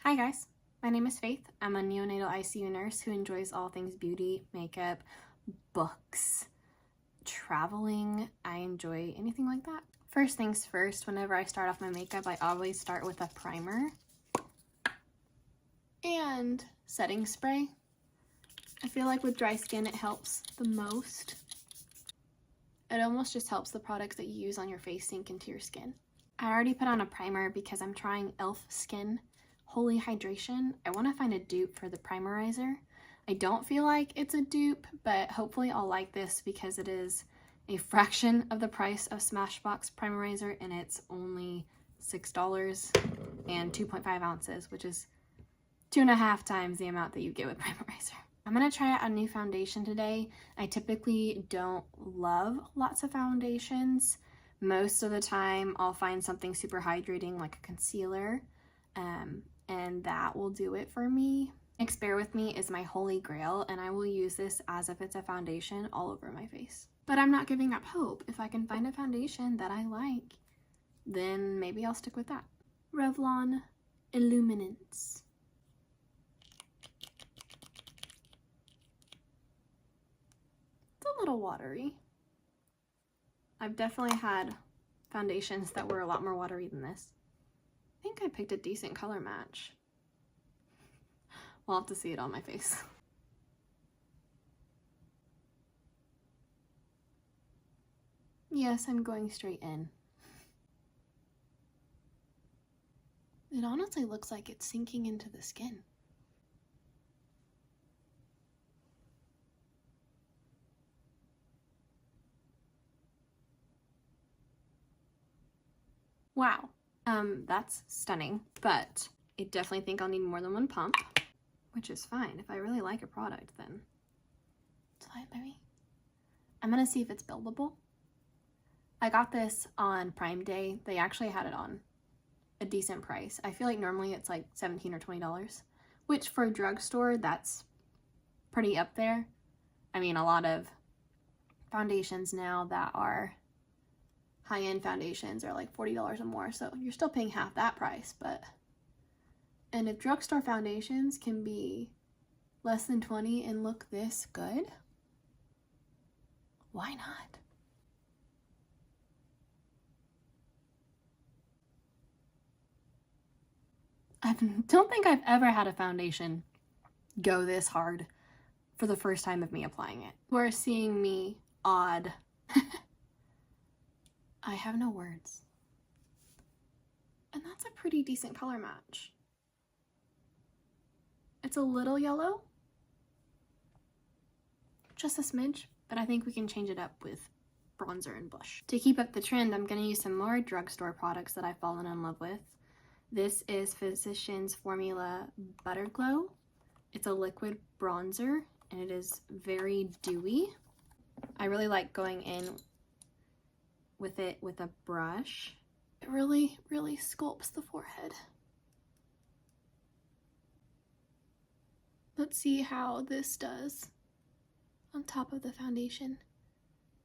Hi guys, my name is Faith. I'm a neonatal ICU nurse who enjoys all things beauty, makeup, books, traveling. I enjoy anything like that. First things first, whenever I start off my makeup, I always start with a primer and setting spray. I feel like with dry skin, it helps the most. It almost just helps the products that you use on your face sink into your skin. I already put on a primer because I'm trying e.l.f. Skin Holy Hydration. I want to find a dupe for the primerizer. I don't feel like it's a dupe, but hopefully I'll like this because it is a fraction of the price of Smashbox primerizer and it's only $6 and 2.5 ounces, which is 2.5 times the amount that you get with primerizer. I'm going to try out a new foundation today. I typically don't love lots of foundations. Most of the time I'll find something super hydrating like a concealer, and that will do it for me. Next, Bear With Me is my holy grail, and I will use this as if it's a foundation all over my face. But I'm not giving up hope. If I can find a foundation that I like, then maybe I'll stick with that. Revlon Illuminance. It's a little watery. I've definitely had foundations that were a lot more watery than this. I think I picked a decent color match. We'll have to see it on my face. Yes, I'm going straight in. It honestly looks like it's sinking into the skin. Wow, that's stunning, but I definitely think I'll need more than one pump, which is fine. If I really like a product, then it's fine by me. I'm gonna see if it's buildable. I got this on Prime Day. They actually had it on a decent price. I feel like normally it's like $17 or $20, which for a drugstore, that's pretty up there. I mean, a lot of foundations now that are high-end foundations are like $40 or more, so you're still paying half that price. But and if drugstore foundations can be less than $20 and look this good, why not? I don't think I've ever had a foundation go this hard for the first time of me applying it. We're seeing me odd. I have no words. And that's a pretty decent color match. It's a little yellow, just a smidge, but I think we can change it up with bronzer and blush. To keep up the trend, I'm going to use some more drugstore products that I've fallen in love with. This is Physicians Formula Butter Glow. It's a liquid bronzer and it is very dewy. I really like going in with it with a brush. It really, really sculpts the forehead. Let's see how this does on top of the foundation.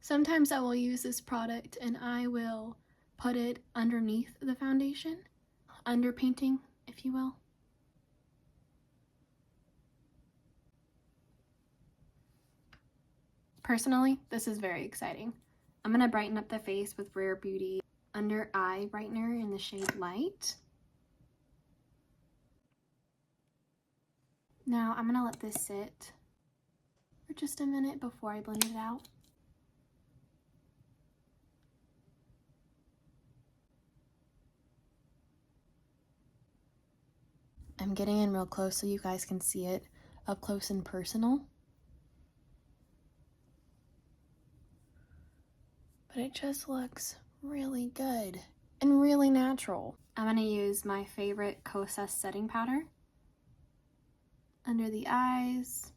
Sometimes I will use this product and I will put it underneath the foundation, underpainting, if you will. Personally, this is very exciting. I'm going to brighten up the face with Rare Beauty Under Eye Brightener in the shade Light. Now I'm going to let this sit for just a minute before I blend it out. I'm getting in real close so you guys can see it up close and personal. But it just looks really good and really natural. I'm going to use my favorite Kosas setting powder under the eyes.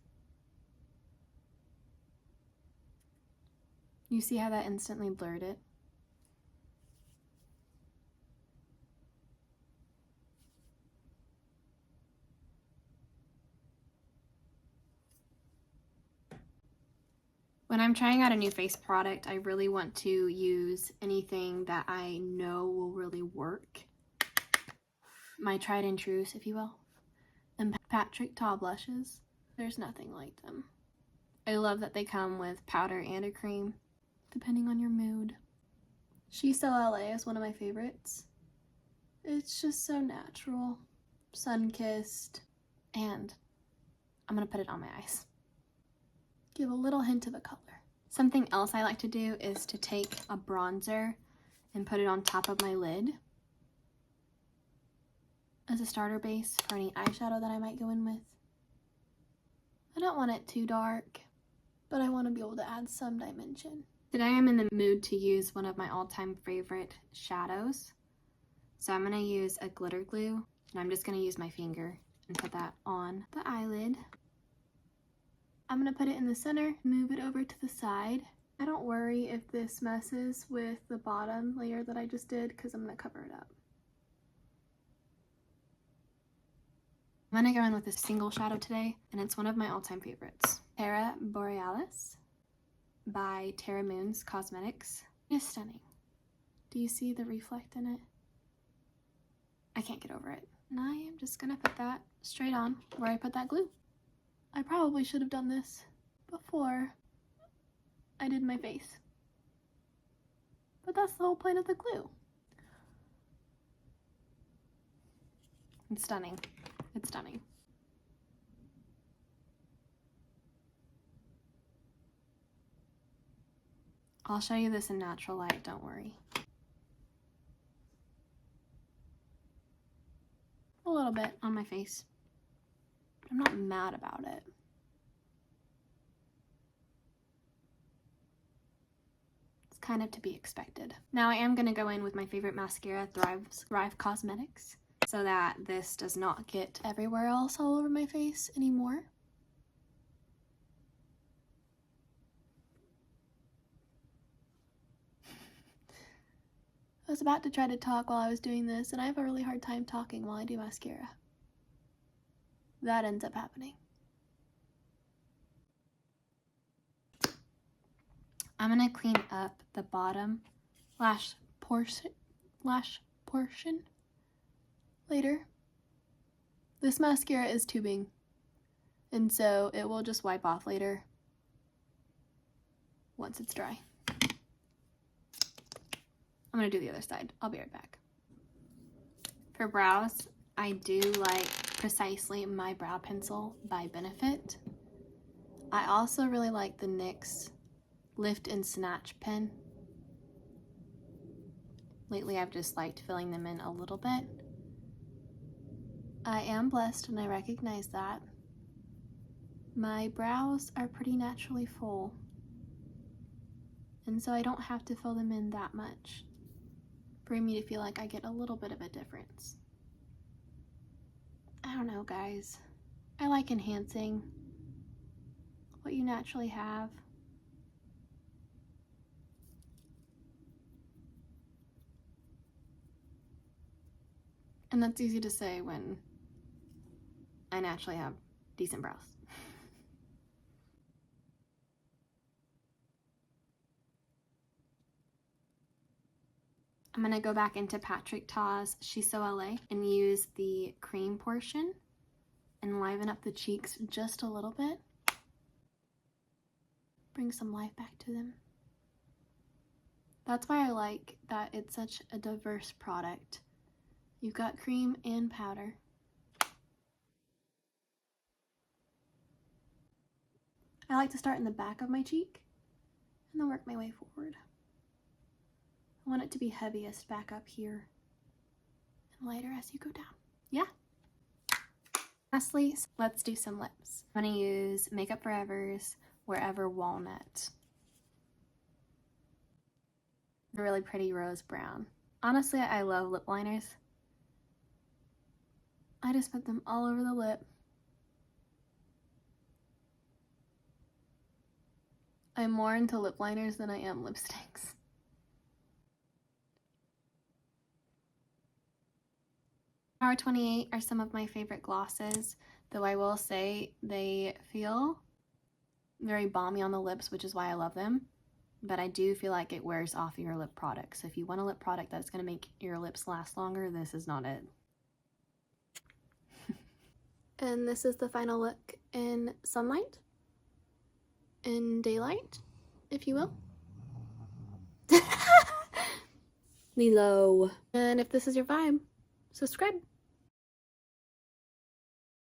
You see how that instantly blurred it? When I'm trying out a new face product, I really want to use anything that I know will really work. My tried and trues, if you will. And Patrick Ta blushes. There's nothing like them. I love that they come with powder and a cream, depending on your mood. She's So LA is one of my favorites. It's just so natural, sun-kissed, and I'm gonna put it on my eyes. Give a little hint of a color. Something else I like to do is to take a bronzer and put it on top of my lid as a starter base for any eyeshadow that I might go in with. I don't want it too dark, but I want to be able to add some dimension. Today I'm in the mood to use one of my all-time favorite shadows. So I'm going to use a glitter glue, and I'm just going to use my finger and put that on the eyelid. I'm going to put it in the center, move it over to the side. I don't worry if this messes with the bottom layer that I just did because I'm going to cover it up. I'm going to go in with a single shadow today, and it's one of my all-time favorites. Terra Borealis by Terra Moons Cosmetics. It's stunning. Do you see the reflect in it? I can't get over it. And I am just going to put that straight on where I put that glue. I probably should have done this before I did my face. But that's the whole point of the glue. It's stunning. It's stunning. I'll show you this in natural light, don't worry. A little bit on my face. I'm not mad about it. It's kind of to be expected. Now I am going to go in with my favorite mascara, Thrive Cosmetics, so that this does not get everywhere else all over my face anymore. I was about to try to talk while I was doing this, and I have a really hard time talking while I do mascara. That ends up happening. I'm gonna clean up the bottom lash portion later. This mascara is tubing, and so it will just wipe off later once it's dry. I'm gonna do the other side. I'll be right back. For brows, I do like Precisely My Brow Pencil by Benefit. I also really like the NYX Lift and Snatch pen. Lately I've just liked filling them in a little bit. I am blessed and I recognize that. My brows are pretty naturally full, and so I don't have to fill them in that much for me to feel like I get a little bit of a difference. I don't know, guys. I like enhancing what you naturally have. And that's easy to say when I naturally have decent brows. I'm gonna go back into Patrick Ta's She's So LA and use the cream portion and liven up the cheeks just a little bit. Bring some life back to them. That's why I like that it's such a diverse product. You've got cream and powder. I like to start in the back of my cheek and then work my way forward. I want it to be heaviest back up here and lighter as you go down. Yeah. Lastly, let's do some lips. I'm gonna use Makeup Forever's Wherever Walnut. The really pretty rose brown. Honestly, I love lip liners. I just put them all over the lip. I'm more into lip liners than I am lipsticks. Power 28 are some of my favorite glosses, though I will say they feel very balmy on the lips, which is why I love them. But I do feel like it wears off your lip product. So if you want a lip product that's going to make your lips last longer, this is not it. And this is the final look in sunlight, in daylight, if you will. Lilo. And if this is your vibe, subscribe.